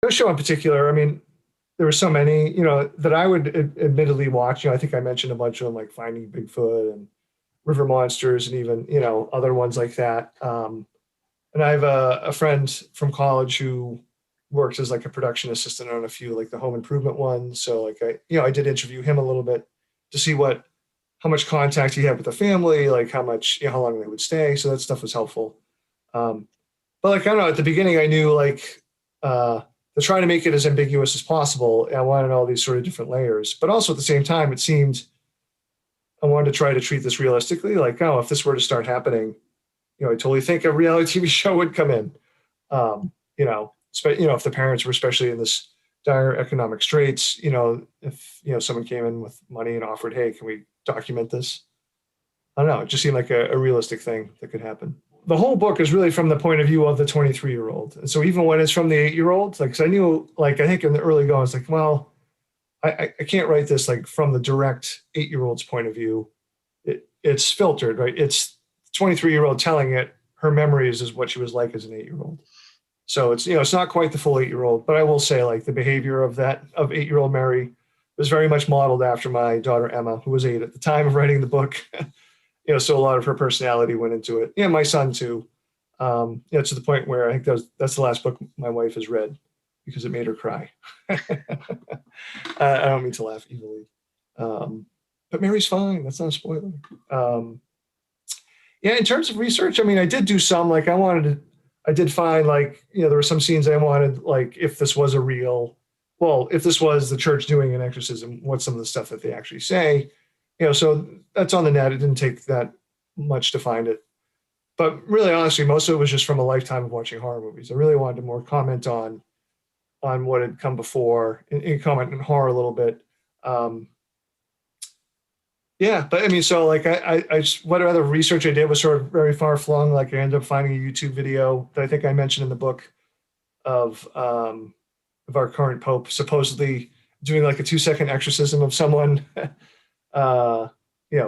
no show in particular. I mean, there were so many, that I would admittedly watch. I think I mentioned a bunch of them, like Finding Bigfoot and River Monsters, and even other ones like that. And I have a friend from college who works as like a production assistant on a few like the home improvement ones. So like I did interview him a little bit to see how much contact he had with the family, like how much, how long they would stay. So that stuff was helpful. Um, but like, I don't know, at the beginning I knew like, to try to make it as ambiguous as possible. I wanted all these sort of different layers, but also at the same time, it seemed I wanted to try to treat this realistically. Like, oh, if this were to start happening, I totally think a reality TV show would come in. If the parents were especially in this dire economic straits, if someone came in with money and offered, hey, can we document this? I don't know. It just seemed like a realistic thing that could happen. The whole book is really from the point of view of the 23-year-old. And so even when it's from the 8-year-old, like, 'cause I knew, like, I think in the early going, it's like, well, I can't write this like from the direct 8-year-old's point of view. It's filtered, right? It's 23-year-old telling it her memories is what she was like as an 8-year-old. So it's not quite the full 8-year-old, but I will say like the behavior of 8-year-old Mary was very much modeled after my daughter Emma, who was 8 at the time of writing the book. So a lot of her personality went into it. Yeah, my son too. To the point where I think that's the last book my wife has read because it made her cry. I don't mean to laugh evilly. But Mary's fine. That's not a spoiler. In terms of research, I mean, I did do some, like I did find like, there were some scenes I wanted, like if this was if this was the church doing an exorcism, what's some of the stuff that they actually say? So that's on the net. It didn't take that much to find it. But really, honestly, most of it was just from a lifetime of watching horror movies. I really wanted to more comment on what had come before and comment on horror a little bit. But I mean, so like I just, what other research I did was sort of very far flung. Like I ended up finding a YouTube video that I think I mentioned in the book of our current Pope supposedly doing like a 2-second exorcism of someone.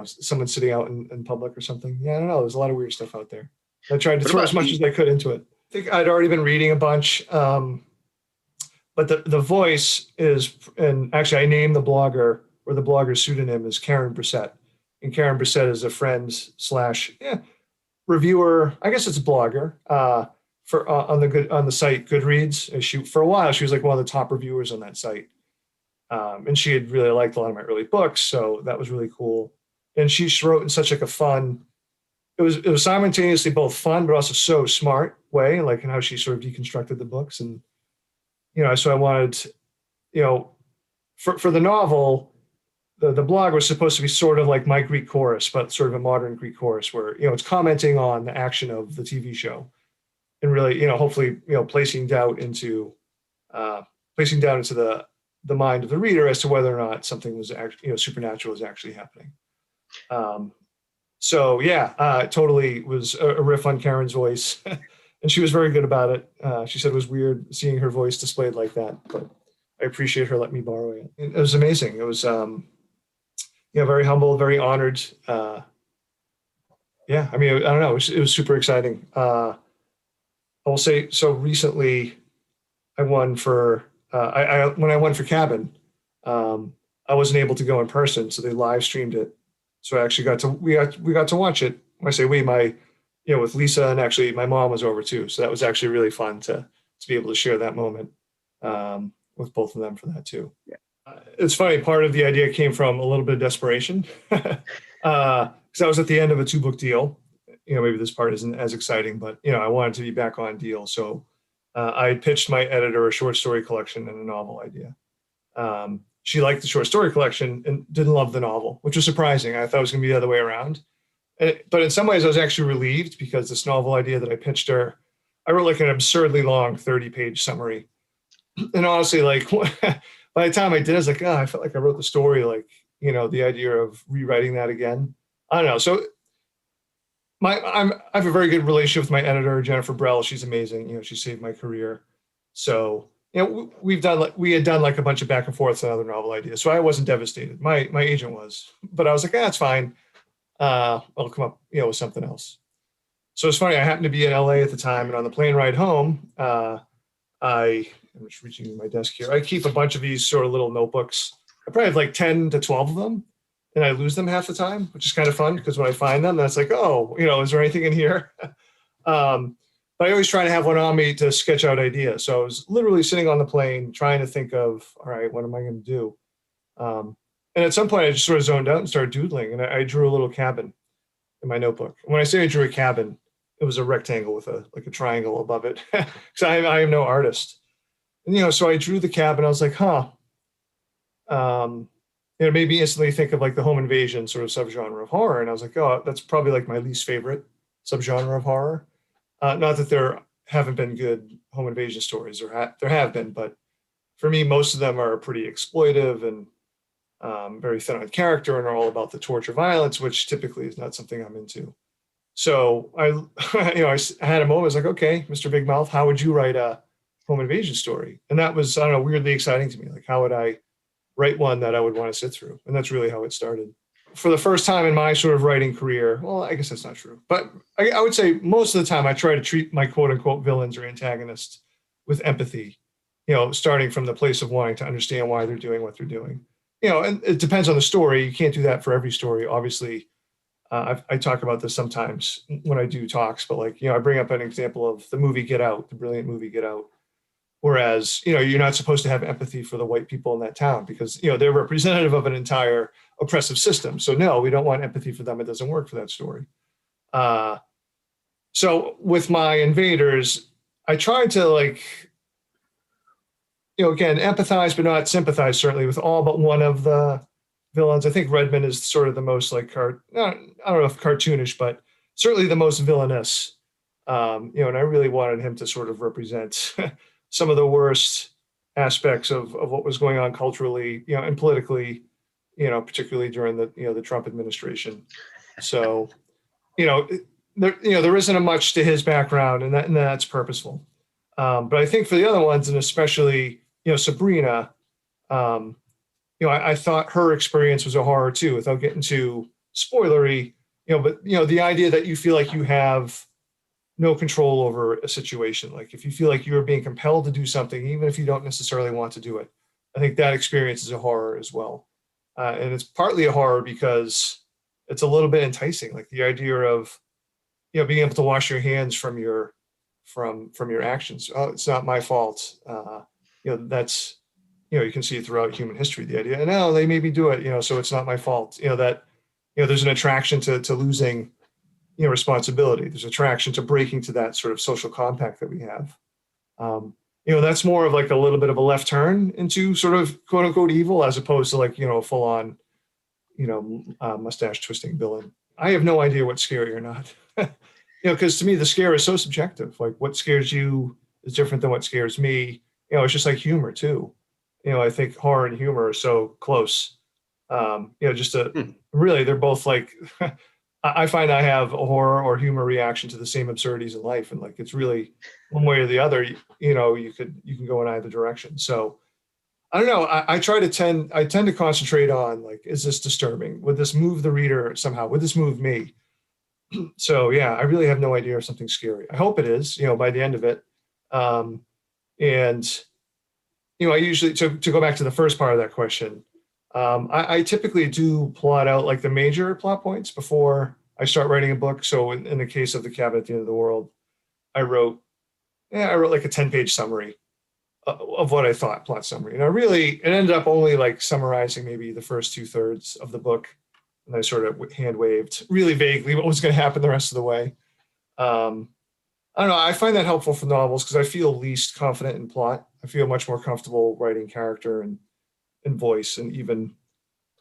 Someone sitting out in public or something. Yeah, I don't know. There's a lot of weird stuff out there. I tried to throw as much as I could into it. I think I'd already been reading a bunch, but the voice is, and actually I named the blogger, or the blogger's pseudonym is Karen Brissett. And Karen Brissett is a friend / reviewer. I guess it's a blogger on the site Goodreads. For a while, she was like one of the top reviewers on that site. And she had really liked a lot of my early books, so that was really cool. And she wrote in such like a fun, it was simultaneously both fun but also so smart way, like in how she sort of deconstructed the books. And so I wanted, for the novel, the blog was supposed to be sort of like my Greek chorus, but sort of a modern Greek chorus where it's commenting on the action of the TV show, and really hopefully placing doubt into the mind of the reader as to whether or not something was actually, supernatural is actually happening. Totally was a riff on Karen's voice, and she was very good about it. She said it was weird seeing her voice displayed like that, but I appreciate her letting me borrow it. It was amazing. It was, very humble, very honored. I mean, I don't know. It was super exciting. I will say, so recently I won for, when I won for Cabin, I wasn't able to go in person, so they live streamed it. So I actually we got to watch it. When I say we, with Lisa, and actually my mom was over too. So that was actually really fun to be able to share that moment with both of them for that too. Yeah. It's funny. Part of the idea came from a little bit of desperation, because I was at the end of a 2-book deal. Maybe this part isn't as exciting, but I wanted to be back on deal. So I pitched my editor a short story collection and a novel idea. She liked the short story collection and didn't love the novel, which was surprising. I thought it was going to be the other way around. But in some ways, I was actually relieved, because this novel idea that I pitched her, I wrote like an absurdly long 30-page summary. And honestly, like by the time I did, I was like, I felt like I wrote the story, like, the idea of rewriting that again. I don't know. So I have a very good relationship with my editor, Jennifer Brell. She's amazing. She saved my career. So, we had done like a bunch of back and forth on other novel ideas. So I wasn't devastated. My agent was, but I was like, that's fine. I'll come up, with something else. So it's funny. I happened to be in LA at the time, and on the plane ride home, I'm just reaching my desk here. I keep a bunch of these sort of little notebooks. I probably have like 10 to 12 of them, and I lose them half the time, which is kind of fun because when I find them, that's like, oh, is there anything in here? But I always try to have one on me to sketch out ideas. So I was literally sitting on the plane trying to think of, all right, what am I going to do? And at some point, I just sort of zoned out and started doodling, and I drew a little cabin in my notebook. When I say I drew a cabin, it was a rectangle with a triangle above it, because I am no artist. And so I drew the cabin. I was like, huh. It made me instantly think of like the home invasion sort of subgenre of horror, and I was like, oh, that's probably like my least favorite subgenre of horror. Not that there haven't been good home invasion stories, or there have been, but for me, most of them are pretty exploitive and very thin on character, and are all about the torture violence, which typically is not something I'm into. So I had a moment. I was like, okay, Mr. Big Mouth, how would you write a home invasion story? And that was, I don't know, weirdly exciting to me. Like, how would I write one that I would want to sit through? And that's really how it started. For the first time in my sort of writing career, well, I guess that's not true, but I would say most of the time I try to treat my quote unquote villains or antagonists with empathy, starting from the place of wanting to understand why they're doing what they're doing. And it depends on the story. You can't do that for every story, obviously. I talk about this sometimes when I do talks, but I bring up an example of the movie Get Out, the brilliant movie Get Out. Whereas, you're not supposed to have empathy for the white people in that town because, they're representative of an entire oppressive system. So no, we don't want empathy for them. It doesn't work for that story. So with my invaders, I tried to again, empathize, but not sympathize, certainly with all but one of the villains. I think Redmond is sort of the most I don't know if cartoonish, but certainly the most villainous. And I really wanted him to sort of represent some of the worst aspects of what was going on culturally, and politically, particularly during the Trump administration. So, there isn't much to his background, and that's purposeful. But I think for the other ones, and especially, Sabrina, I thought her experience was a horror too, without getting too spoilery, but the idea that you feel like you have no control over a situation. Like if you feel like you're being compelled to do something, even if you don't necessarily want to do it, I think that experience is a horror as well. And it's partly a horror because it's a little bit enticing, like the idea of, being able to wash your hands from your actions. Oh, it's not my fault. That's, you can see it throughout human history, the idea, and now they made me do it, so it's not my fault. That, there's an attraction to losing, responsibility. There's attraction to breaking to that sort of social compact that we have. That's more of like a little bit of a left turn into sort of quote unquote evil, as opposed to a full on, mustache twisting villain. I have no idea what's scary or not. Because to me, the scare is so subjective. Like what scares you is different than what scares me. It's just like humor too. I think horror and humor are so close. Really, they're both like, I find I have a horror or humor reaction to the same absurdities in life. And it's really one way or the other, you can go in either direction. So I don't know. I tend to concentrate on is this disturbing? Would this move the reader somehow? Would this move me? So yeah, I really have no idea if something's scary. I hope it is, by the end of it. And I usually, to go back to the first part of that question, I typically do plot out the major plot points before I start writing a book. So in the case of The Cabin at the End of the World, I wrote like a 10-page summary of what I thought, plot summary. And it ended up only summarizing maybe the first 2/3 of the book. And I sort of hand waved really vaguely what was going to happen the rest of the way. I don't know. I find that helpful for novels because I feel least confident in plot. I feel much more comfortable writing character and voice and even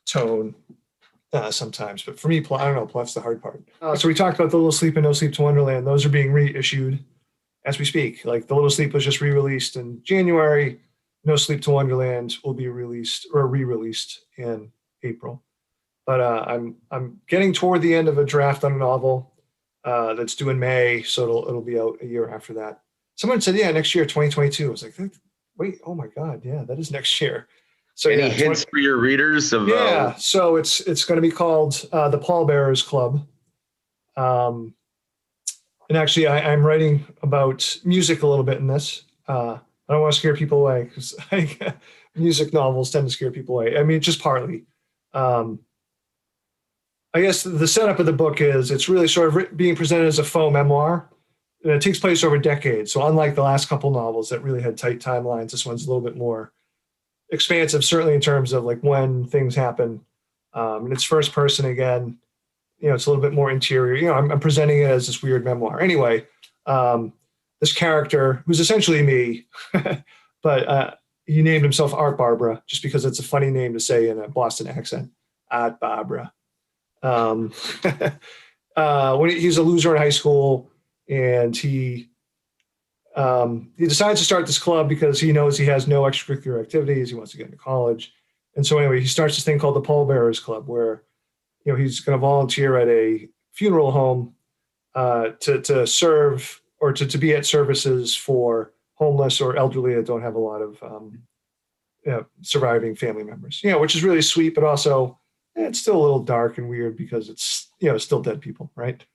tone sometimes. But for me, plot, I don't know, plot's the hard part. So we talked about The Little Sleep and No Sleep to Wonderland. Those are being reissued as we speak. The Little Sleep was just re-released in January. No Sleep to Wonderland will be released or re-released in April. But I'm getting toward the end of a draft on a novel that's due in May, so it'll be out a year after that. Someone said, yeah, next year, 2022. I was like, wait, oh my God, yeah, that is next year. So any hints for your readers of? Yeah, so it's going to be called the Pallbearer'S Club. And actually, I'm writing about music a little bit in this. I don't want to scare people away because like, music novels tend to scare people away. I mean, just partly. Um, I guess the setup of the book is it's really sort of being presented as a faux memoir. And it takes place over decades. So unlike the last couple novels that really had tight timelines, this one's a little bit more expansive, certainly in terms of like when things happen. And it's first person again. It's a little bit more interior. I'm presenting it as this weird memoir. Anyway, this character who's essentially me, but he named himself Art Barbara just because it's a funny name to say in a Boston accent. Art Barbara. Um, when he's a loser in high school, and he decides to start this club because he knows he has no extracurricular activities. He wants to get into college, and so anyway, he starts this thing called the Pallbearer'S Club, where he's going to volunteer at a funeral home to serve or to be at services for homeless or elderly that don't have a lot of surviving family members. Which is really sweet, but also it's still a little dark and weird because it's still dead people, right?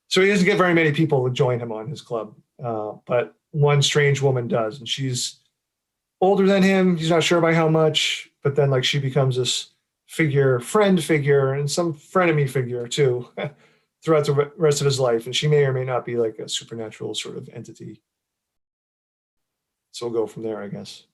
So he doesn't get very many people to join him on his club, but one strange woman does, and she's older than him. He's not sure by how much, but then like she becomes this friend figure, and some frenemy figure too, throughout the rest of his life. And she may or may not be like a supernatural sort of entity. So we'll go from there, I guess.